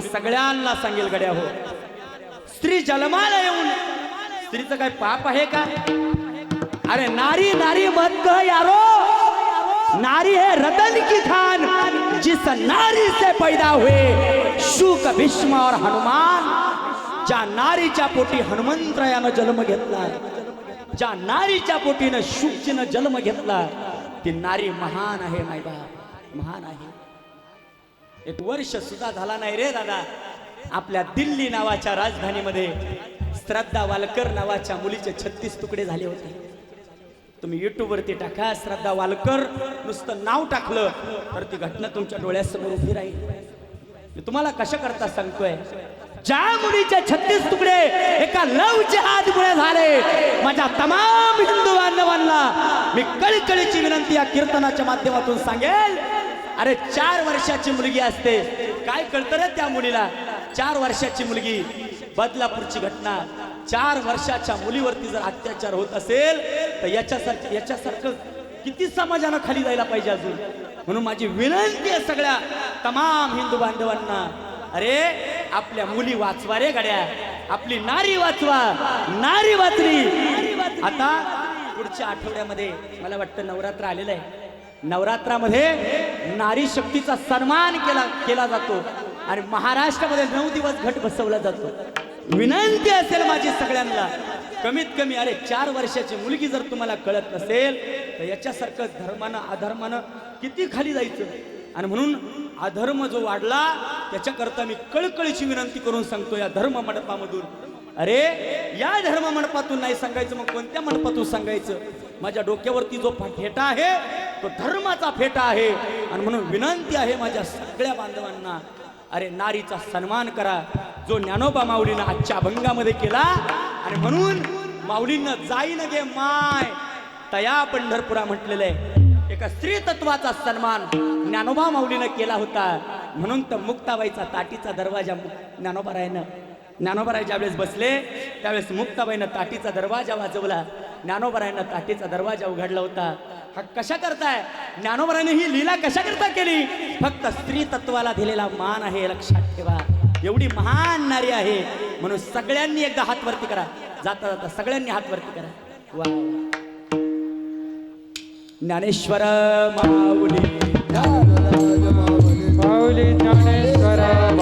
सगळ्यांना सांगेल गड्या हो, स्त्री जन्माला येऊन स्त्रीचं काय पाप आहे का? अरे नारी नारी मत कह यारो, नारी है रतन की खान, जिस नारी से पैदा हुए शुक भीष्म और हनुमान। ज्या नारीच्या पोटी हनुमंतरायानं जन्म घेतला, ज्या नारीच्या पोटीनं शुकजीनं जन्म घेतला, ती नारी महान आहे माय बाप, महान आहे। एक वर्ष सुद्धा झाला नाही रे दादा, आपल्या दिल्ली नावाच्या राजधानीमध्ये श्रद्धा वालकर नावाच्या मुलीचे 36 तुकडे झाले होते। तुम्ही YouTube वरती टाका श्रद्धा वालकर, नुसतं नाव टाकलं तर ती घटना तुमच्या डोळ्यासमोर उभी राहील। मी तुम्हाला कशा करता सांगतोय, ज्या मुलीचे 36 तुकडे एका लव जिहादमुळे झाले, माझ्या तमाम हिंदू बांधवांना मी कळकळीची विनंती या कीर्तनाच्या माध्यमातून सांगेल। अरे 4 वर्षाची मुलगी असते, काय कळतं रे त्या मुलीला? 4 वर्षाची मुलगी, बदलापूरची घटना, 4 वर्षाच्या मुलीवरती जर अत्याचार होत असेल तर याच्यासारखं किती समाजानं खाली जायला पाहिजे अजून। म्हणून माझी विनंती आहे सगळ्या तमाम हिंदू बांधवांना, अरे आपल्या मुली वाचवा रे गड्या, आपली नारी वाचवा, नारी वाचली। आता पुढच्या आठवड्यामध्ये मला वाटतं नवरात्र आलेलं आहे, नवरात्रामध्ये नारी शक्तीचा सन्मान केला जातो आणि महाराष्ट्रामध्ये 9 दिवस घट बसवला जातो। विनंती असेल माझी सगळ्यांना, कमीत कमी अरे 4 वर्षाची मुलगी जर तुम्हाला कळत नसेल तर याच्यासारखं धर्मानं अधर्मानं किती खाली जायचं। आणि म्हणून अधर्म जो वाढला त्याच्याकरता मी कळकळीची विनंती करून सांगतो या धर्म मंडपामधून, अरे या धर्म मंडपातून नाही सांगायचं मग कोणत्या मंडपातून सांगायचं? माझ्या डोक्यावरती जो फेटा आहे तो धर्माचा फेटा आहे। आणि म्हणून विनंती आहे माझ्या सगळ्या बांधवांना, अरे नारीचा सन्मान करा, जो ज्ञानोबा माऊलीनं आजच्या अभंगामध्ये केला। आणि म्हणून माऊलींनं जाईन गे माय तया पंढरपुरा म्हटलेलं आहे। एका स्त्री तत्वाचा सन्मान ज्ञानोबा माऊलीनं केला होता, म्हणून तर मुक्ताबाईचा ताटीचा दरवाजा ज्ञानोबाराय ज्यावेळेस बसले त्यावेळेस मुक्ताबाईनं ताटीचा दरवाजा वाजवला, ज्ञानोबारायनं ताटीचा दरवाजा उघडला होता। हा कशा करताय? ज्ञानोबारायने ही लीला कशा करता केली? फक्त स्त्री तत्वाला दिलेला मान आहे, लक्षात ठेवा। एवढी महान नारी आहे, म्हणून सगळ्यांनी एकदा हात वरती करा, जाता जाता सगळ्यांनी हात वरती करा। वा ज्ञानेश्वर माऊली